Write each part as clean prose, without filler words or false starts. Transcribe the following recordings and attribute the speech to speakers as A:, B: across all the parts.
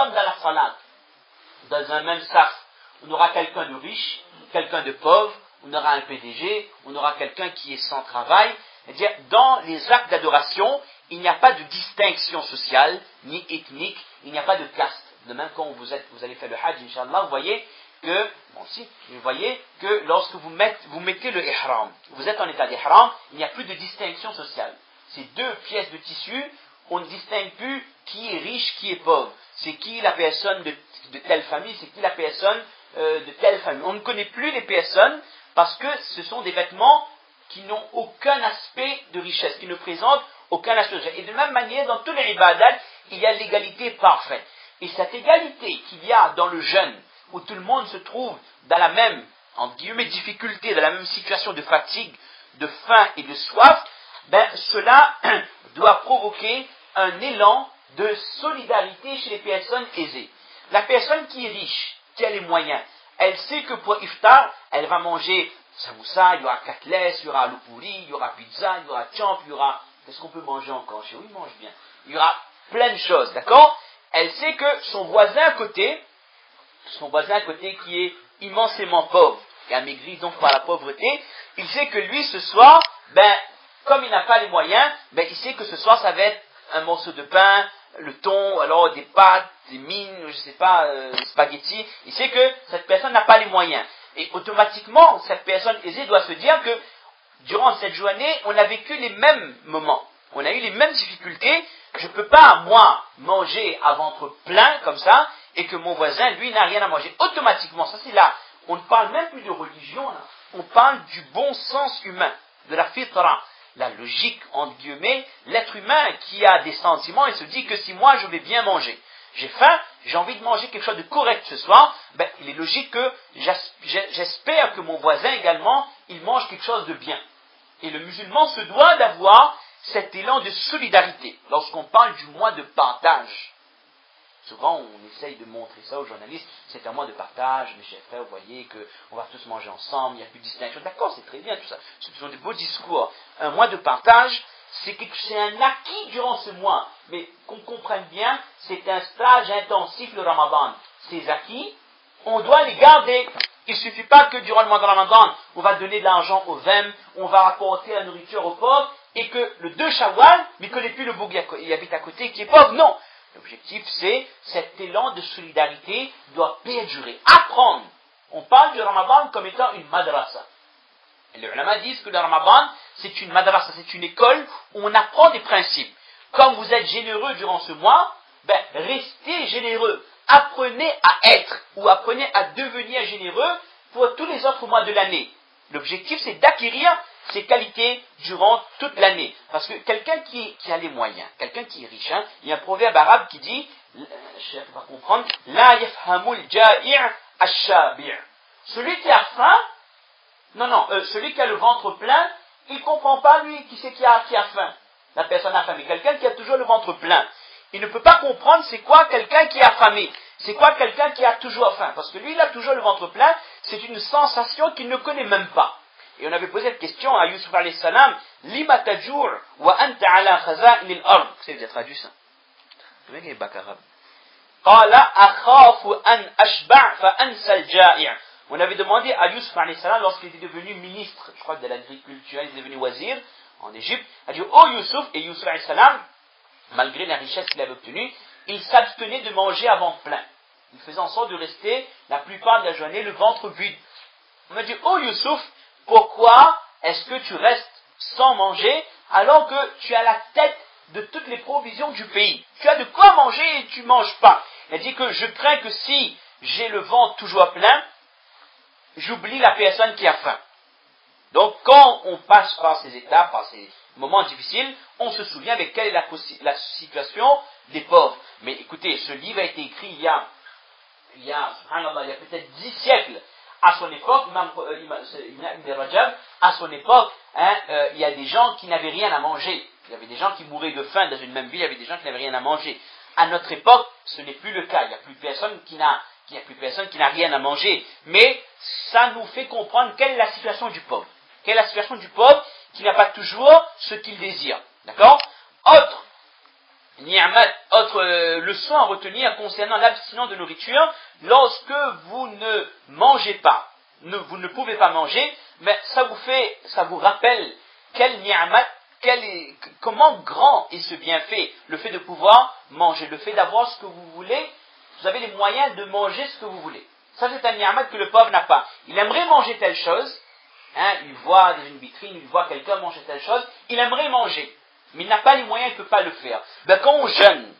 A: comme dans la salade. Dans un même sac, on aura quelqu'un de riche, quelqu'un de pauvre, on aura un PDG, on aura quelqu'un qui est sans travail. C'est-à-dire, dans les actes d'adoration, il n'y a pas de distinction sociale, ni ethnique, il n'y a pas de caste. De même, quand vous allez faire le Hajj, Inch'Allah, vous voyez que lorsque vous mettez le ihram, vous êtes en état d'ihram, il n'y a plus de distinction sociale. Ces deux pièces de tissu, on ne distingue plus qui est riche, qui est pauvre. C'est qui la personne de telle famille, c'est qui la personne de telle famille. On ne connaît plus les personnes parce que ce sont des vêtements qui n'ont aucun aspect de richesse, qui ne présentent aucun aspect de richesse. Et de même manière, dans tous les ibadats, il y a l'égalité parfaite. Et cette égalité qu'il y a dans le jeûne, où tout le monde se trouve dans la même, entre guillemets, difficulté, dans la même situation de fatigue, de faim et de soif, cela doit provoquer un élan de solidarité chez les personnes aisées. La personne qui est riche, qui a les moyens, elle sait que pour iftar, elle va manger samoussa, il y aura katlès, il y aura loupouri, il y aura pizza, il y aura champ, il y aura... Qu'est-ce qu'on peut manger encore chez eux? Ils mangent bien. Il y aura plein de choses, d'accord? Elle sait que son voisin à côté qui est immensément pauvre, et amaigri donc par la pauvreté, il sait que lui, ce soir, comme il n'a pas les moyens, il sait que ce soir, ça va être un morceau de pain, le thon, alors des pâtes, des mines, je sais pas, spaghettis. Il sait que cette personne n'a pas les moyens. Et automatiquement, cette personne aisée doit se dire que durant cette journée, on a vécu les mêmes moments. On a eu les mêmes difficultés. Je ne peux pas, moi, manger à ventre plein, comme ça, et que mon voisin, lui, n'a rien à manger. Automatiquement, ça c'est là. On ne parle même plus de religion, là. On parle du bon sens humain, de la fitra. La logique, entre guillemets, l'être humain qui a des sentiments, il se dit que si moi je vais bien manger, j'ai faim, j'ai envie de manger quelque chose de correct ce soir, il est logique que j'espère que mon voisin également, il mange quelque chose de bien. Et le musulman se doit d'avoir cet élan de solidarité lorsqu'on parle du mois de partage. Souvent, on essaye de montrer ça aux journalistes, c'est un mois de partage, mes chers frères, vous voyez qu'on va tous manger ensemble, il n'y a plus de distinction. D'accord, c'est très bien tout ça. Ce sont des beaux discours. Un mois de partage, c'est un acquis durant ce mois. Mais qu'on comprenne bien, c'est un stage intensif, le Ramadan. Ces acquis, on doit les garder. Il ne suffit pas que durant le mois de Ramadan, on va donner de l'argent aux vèmes, on va apporter la nourriture aux pauvres, et que le 2 Shawwal, mais que plus le bougui il habite à côté qui est pauvre. Non. L'objectif, c'est cet élan de solidarité doit perdurer. Apprendre. On parle du Ramadan comme étant une madrasa. Et les ulama disent que le Ramadan, c'est une madrasa, c'est une école où on apprend des principes. Comme vous êtes généreux durant ce mois, restez généreux. Apprenez à être ou apprenez à devenir généreux pour tous les autres mois de l'année. L'objectif, c'est d'acquérir ces qualités durant toute l'année. Parce que quelqu'un qui a les moyens, quelqu'un qui est riche, il y a un proverbe arabe qui dit, chef va comprendre, la yafhamul ja'i' ash-shabi'. Celui qui a faim, celui qui a le ventre plein, il ne comprend pas lui qui c'est qui a faim. La personne affamée, quelqu'un qui a toujours le ventre plein. Il ne peut pas comprendre c'est quoi quelqu'un qui est affamé. C'est quoi quelqu'un qui a toujours faim. Parce que lui, il a toujours le ventre plein, c'est une sensation qu'il ne connaît même pas. Et on avait posé cette question à Yusuf alayhi salam, Lima tajur wa anta ala khaza'in al-ard. C'est déjà traduit ça. Vous voyez les bacs arabes. Qala akhafu an ashba' fa ansa al-ja'i'. On avait demandé à Yusuf alayhi salam, lorsqu'il était devenu ministre, je crois, de l'agriculture, il est devenu wazir en Égypte, il a dit, oh Yusuf, et Yusuf alayhi salam, malgré la richesse qu'il avait obtenue, il s'abstenait de manger à ventre plein. Il faisait en sorte de rester la plupart de la journée le ventre vide. On m'a dit, oh Yusuf, pourquoi est-ce que tu restes sans manger alors que tu as la tête de toutes les provisions du pays? Tu as de quoi manger et tu ne manges pas. Il a dit que je crains que si j'ai le ventre toujours plein, j'oublie la personne qui a faim. Donc quand on passe par ces étapes, par ces moments difficiles, on se souvient avec quelle est la situation des pauvres. Mais écoutez, ce livre a été écrit il y a peut-être 10 siècles. À son époque, Ibn Rajab, à son époque, il y a des gens qui n'avaient rien à manger. Il y avait des gens qui mouraient de faim dans une même ville, il y avait des gens qui n'avaient rien à manger. À notre époque, ce n'est plus le cas. Il n'y a plus personne qui n'a rien à manger. Mais ça nous fait comprendre quelle est la situation du pauvre. Quelle est la situation du pauvre qui n'a pas toujours ce qu'il désire. D'accord? Autre autre leçon à retenir concernant l'abstinence de nourriture, lorsque vous ne mangez pas, vous ne pouvez pas manger, mais ça vous rappelle quel ni'mat, comment grand est ce bienfait, le fait de pouvoir manger, le fait d'avoir ce que vous voulez, vous avez les moyens de manger ce que vous voulez. Ça c'est un ni'mat que le pauvre n'a pas. Il aimerait manger telle chose, il voit dans une vitrine, il voit quelqu'un manger telle chose, il aimerait manger. Mais il n'a pas les moyens, il ne peut pas le faire. Quand on jeûne,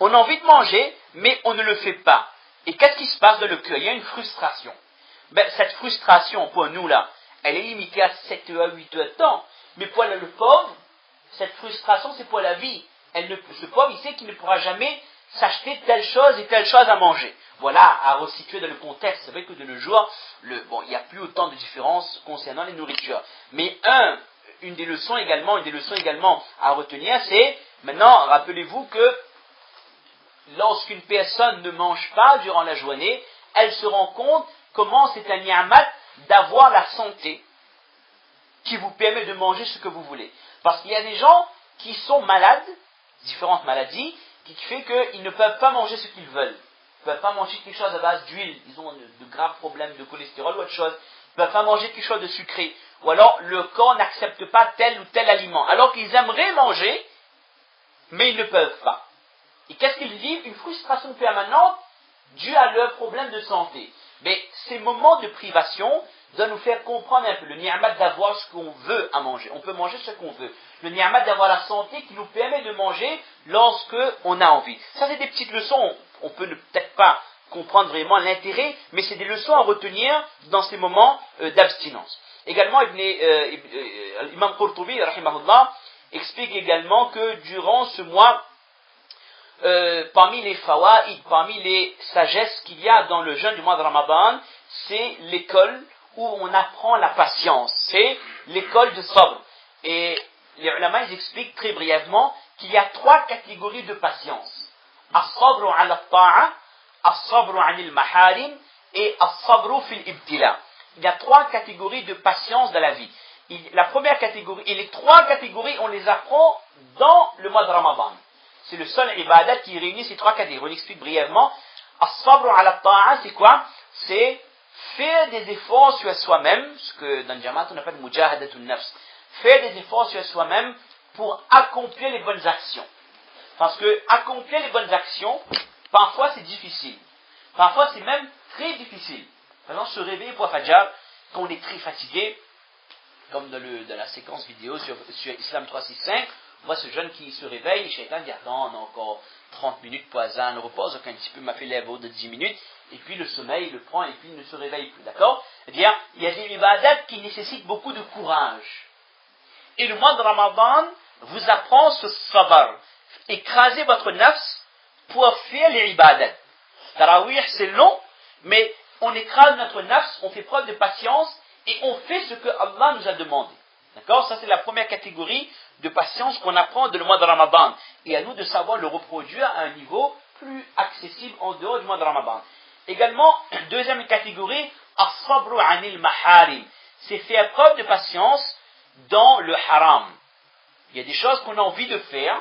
A: on a envie de manger, mais on ne le fait pas. Et qu'est-ce qui se passe dans le cœur? Il y a une frustration. Cette frustration, pour nous là, elle est limitée à 7 à 8 heures de temps. Mais pour le pauvre, cette frustration, c'est pour la vie. Ce pauvre, il sait qu'il ne pourra jamais s'acheter telle chose et telle chose à manger. Voilà, à resituer dans le contexte. C'est vrai que de nos jours, il n'y a plus autant de différences concernant les nourritures. Mais une des leçons également à retenir, c'est, maintenant, rappelez-vous que lorsqu'une personne ne mange pas durant la journée, elle se rend compte comment c'est un ni'mat d'avoir la santé qui vous permet de manger ce que vous voulez. Parce qu'il y a des gens qui sont malades, différentes maladies, qui fait qu'ils ne peuvent pas manger ce qu'ils veulent. Ils ne peuvent pas manger quelque chose à base d'huile, ils ont de graves problèmes de cholestérol ou autre chose. Ils ne peuvent pas manger quelque chose de sucré. Ou alors le corps n'accepte pas tel ou tel aliment. Alors qu'ils aimeraient manger, mais ils ne peuvent pas. Et qu'est-ce qu'ils vivent? Une frustration permanente due à leurs problèmes de santé. Mais ces moments de privation doivent nous faire comprendre un peu le ni'mat d'avoir ce qu'on veut à manger. On peut manger ce qu'on veut. Le ni'mat d'avoir la santé qui nous permet de manger lorsque on a envie. Ça, c'est des petites leçons. On peut peut-être pas comprendre vraiment l'intérêt, mais c'est des leçons à retenir dans ces moments d'abstinence. Également, Imam Qurtubi, rahimahullah, explique également que durant ce mois, parmi les fawaïd, parmi les sagesses qu'il y a dans le jeûne du mois de Ramadan, c'est l'école où on apprend la patience. C'est l'école de sabr. Et les ulama, ils expliquent très brièvement qu'il y a 3 catégories de patience. As-sabru ala ta'a, as-sabru anil maharim et as-sabru fil ibtila. Il y a 3 catégories de patience dans la vie. La première catégorie, et les 3 catégories, on les apprend dans le mois de Ramadan. C'est le seul ibadat qui réunit ces 3 catégories. On explique brièvement. As-sabru ala ta'a, c'est quoi? C'est faire des efforts sur soi-même, ce que dans le Jamaat on appelle mujahadatun nafs. Faire des efforts sur soi-même pour accomplir les bonnes actions. Parce que accomplir les bonnes actions, parfois c'est difficile. Parfois c'est même très difficile. Par exemple, se réveiller pour Fajr, quand on est très fatigué, comme dans la séquence vidéo sur Islam 365, on voit ce jeune qui se réveille, Shaitan dit attends, on a encore 30 minutes pour Azan, repose, donc un petit peu m'a fait l'èvre de 10 minutes, et puis le sommeil le prend et puis il ne se réveille plus, d'accord? C'est-à-dire, il y a des ibadat qui nécessitent beaucoup de courage. Et le mois de Ramadan vous apprend ce sabr. Écrasez votre nafs pour faire les ibadat. Tarawih, c'est long, mais on écrase notre nafs, on fait preuve de patience, et on fait ce que Allah nous a demandé. D'accord? Ça, c'est la première catégorie de patience qu'on apprend dans le mois de Ramadan. Et à nous de savoir le reproduire à un niveau plus accessible en dehors du mois de Ramadan. Également, deuxième catégorie, as-sabru anil maharim. C'est faire preuve de patience dans le haram. Il y a des choses qu'on a envie de faire,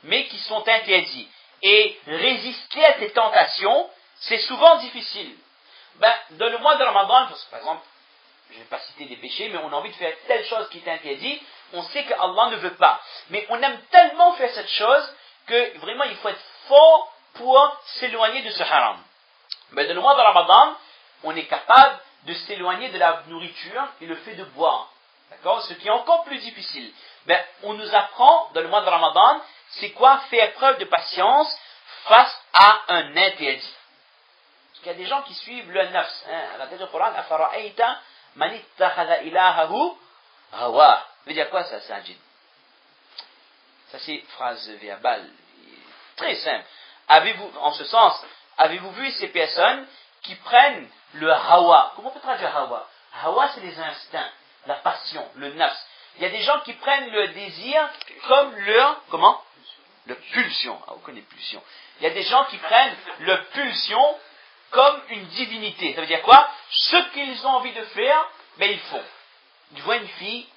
A: mais qui sont interdites. Et résister à ces tentations, c'est souvent difficile. Dans le mois de Ramadan, parce que, par exemple, je ne vais pas citer des péchés, mais on a envie de faire telle chose qui est interdite, on sait que Allah ne veut pas. Mais on aime tellement faire cette chose que vraiment il faut être fort pour s'éloigner de ce haram. Dans le mois de Ramadan, on est capable de s'éloigner de la nourriture et le fait de boire. D'accord? Ce qui est encore plus difficile. On nous apprend, dans le mois de Ramadan, c'est quoi faire preuve de patience face à un interdit. Parce qu'il y a des gens qui suivent le nafs. À la tête du Coran, afara'ayta man ittakhadha ilahahu hawa. Ça veut dire quoi ça, Sajid? Ça c'est phrase verbale. Très simple. En ce sens, avez-vous vu ces personnes qui prennent le hawa? Comment on peut traduire hawa? Hawa, c'est les instincts, la passion, le nafs. Il y a des gens qui prennent le désir comme leur, comment? Le pulsion. Ah, vous connaissez pulsion. Il y a des gens qui prennent le pulsion comme une divinité. Ça veut dire quoi? Ce qu'ils ont envie de faire, ils font. Ils voient une fille,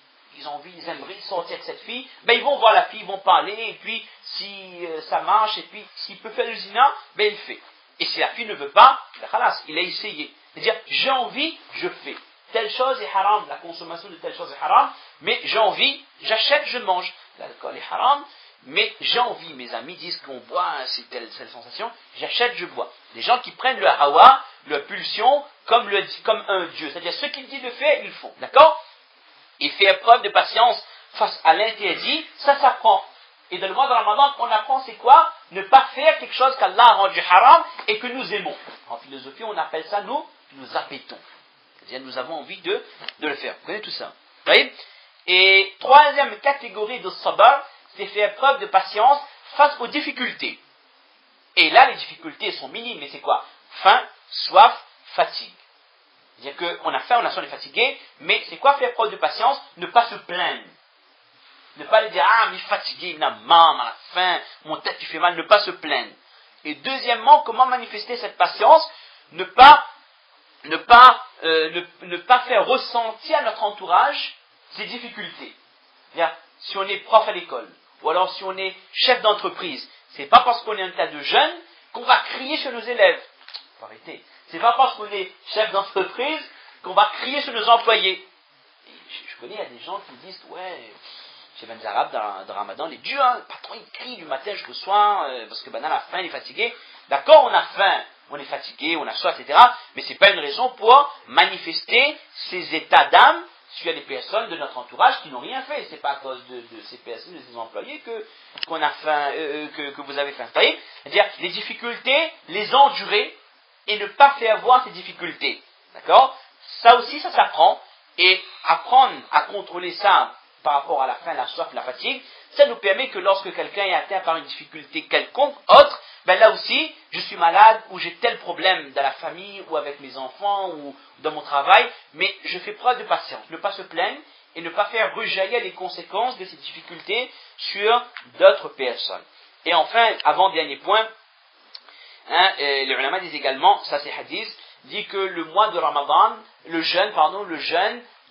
A: ils ont envie, ils aimeraient sortir avec cette fille, ben ils vont voir la fille, ils vont parler, et puis si ça marche, et puis s'il peut faire le zina, ben il le fait. Et si la fille ne veut pas, ben khalas, il a essayé. C'est-à-dire, j'ai envie, je fais. Telle chose est haram, la consommation de telle chose est haram, mais j'ai envie, j'achète, je mange. L'alcool est haram, mais j'ai envie. Mes amis disent qu'on boit, c'est telle sensation, j'achète, je bois. Des gens qui prennent le hawa, leur pulsion, comme un dieu. C'est-à-dire, ce qu'il dit de faire, ils le font. D'accord? Et faire preuve de patience face à l'interdit, ça s'apprend. Et dans le mois de Ramadan, on apprend c'est quoi? Ne pas faire quelque chose qu'Allah a rendu haram et que nous aimons. En philosophie, on appelle ça, nous appétons. C'est-à-dire, nous avons envie de le faire. Vous connaissez tout ça? Vous voyez? Et troisième catégorie de sabr, c'est faire preuve de patience face aux difficultés. Et là, les difficultés sont minimes, mais c'est quoi? Faim, soif, fatigue. C'est-à-dire qu'on a faim, on a soif, on est fatigué, mais c'est quoi faire preuve de patience? Ne pas se plaindre. Ne pas lui dire, ah, mais je suis fatigué, il a marre, à la faim, mon tête qui fait mal, ne pas se plaindre. Et deuxièmement, comment manifester cette patience? Ne pas faire ressentir à notre entourage ces difficultés. C'est-à-dire, si on est prof à l'école, ou alors si on est chef d'entreprise, c'est pas parce qu'on est un tas de jeunes qu'on va crier sur nos élèves. Faut arrêter. C'est pas parce qu'on est chef d'entreprise qu'on va crier sur nos employés. Et je connais, il y a des gens qui disent, ouais, chez Ben Arabes, dans Ramadan, les dieux, hein, le patron il crie du matin jusqu'au soir, parce que ben, à la faim, il est fatigué. D'accord, on a faim, on est fatigué, on a soif, etc. Mais c'est pas une raison pour manifester ces états d'âme sur les personnes de notre entourage qui n'ont rien fait. C'est pas à cause de ces personnes, de ces employés qu'on a faim, que vous avez faim. C'est-à-dire, les difficultés, les endurer et ne pas faire voir ces difficultés. D'accord? Ça aussi, ça s'apprend. Et apprendre à contrôler ça par rapport à la faim, la soif, la fatigue, ça nous permet que lorsque quelqu'un est atteint par une difficulté quelconque, autre, ben là aussi, je suis malade ou j'ai tel problème dans la famille ou avec mes enfants ou dans mon travail, mais je fais preuve de patience, ne pas se plaindre et ne pas faire rejaillir les conséquences de ces difficultés sur d'autres personnes. Et enfin, avant-dernier point, les ulama disent également, ça c'est hadith, dit que le mois de Ramadan, le jeûne,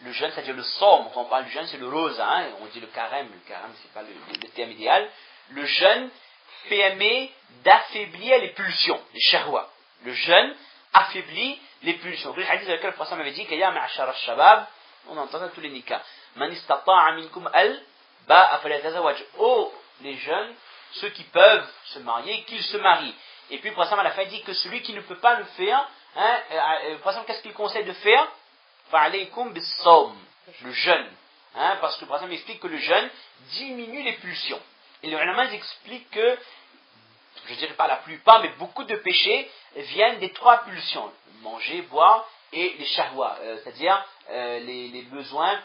A: c'est-à-dire le somme, quand on parle du jeûne, c'est le rosa, hein, on dit le carême c'est pas le terme idéal. Le jeûne permet d'affaiblir les pulsions, les shahwa. Le jeûne affaiblit les pulsions. Le hadith dans lequel le prophète m'avait dit qu'il y a ma'ashara shabab, on entend ça tous les nikas. Man istata'a minkum ba'a falyatazawwaj. Oh, les jeunes, ceux qui peuvent se marier, qu'ils se marient. Et puis le prophète à la fin dit que celui qui ne peut pas le faire, hein, le prophète qu'est-ce qu'il conseille de faire? Fa'alaykum bis-sawm, le jeûne. Hein, parce que le prophète explique que le jeûne diminue les pulsions. Et les ulama expliquent que, je ne dirais pas la plupart, mais beaucoup de péchés viennent des trois pulsions. Manger, boire et les shahwa, c'est-à-dire les besoins,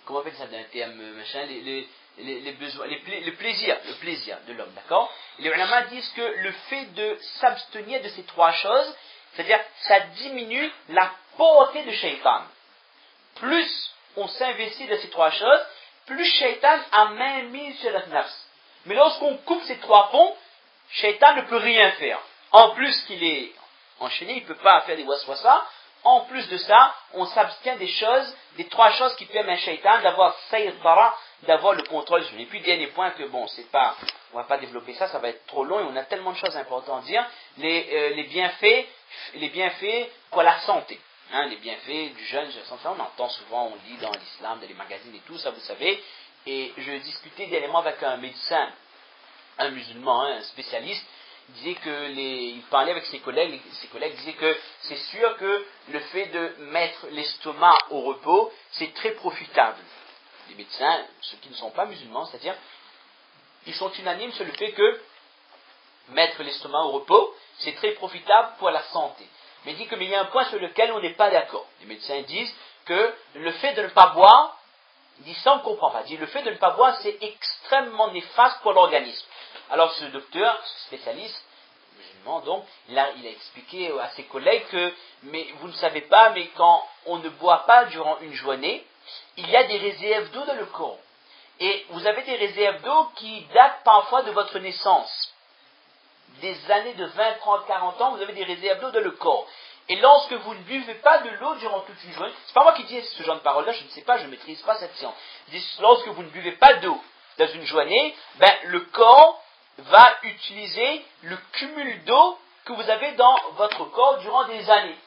A: comment on appelle ça d'un terme machin, les besoins, le plaisir de l'homme, d'accord? Les ulama disent que le fait de s'abstenir de ces trois choses, c'est-à-dire ça diminue la portée de shaitan. Plus on s'investit dans ces trois choses, plus shaitan a main mise sur la nafs. Mais lorsqu'on coupe ces trois ponts, shaitan ne peut rien faire. En plus qu'il est enchaîné, il ne peut pas faire des waswasa. En plus de ça, on s'abstient des trois choses qui permettent à shaitan d'avoir sayyidara, d'avoir le contrôle sur lui. Et puis, dernier point que bon, on va pas développer ça, ça va être trop long et on a tellement de choses importantes à dire. Les bienfaits pour la santé. Hein, les bienfaits du jeûne, on entend souvent, on lit dans l'islam, dans les magazines et tout, ça vous savez. Et je discutais dernièrement avec un médecin, un musulman, un spécialiste, il parlait avec ses collègues disaient que c'est sûr que le fait de mettre l'estomac au repos, c'est très profitable. Les médecins, ceux qui ne sont pas musulmans, c'est-à-dire, ils sont unanimes sur le fait que mettre l'estomac au repos, c'est très profitable pour la santé. Mais il dit qu'il y a un point sur lequel on n'est pas d'accord. Les médecins disent que le fait de ne pas boire, il dit ça on ne comprend pas. Il dit le fait de ne pas boire, c'est extrêmement néfaste pour l'organisme. Alors ce docteur, ce spécialiste, musulman donc, il a expliqué à ses collègues que, mais vous ne savez pas, mais quand on ne boit pas durant une journée, il y a des réserves d'eau dans le corps. Et vous avez des réserves d'eau qui datent parfois de votre naissance. Des années de 20, 30, 40 ans, vous avez des réserves d'eau dans le corps. Et lorsque vous ne buvez pas de l'eau durant toute une journée, c'est pas moi qui dis ce genre de parole-là, je ne sais pas, je ne maîtrise pas cette science. Je dis, lorsque vous ne buvez pas d'eau dans une journée, le corps va utiliser le cumul d'eau que vous avez dans votre corps durant des années.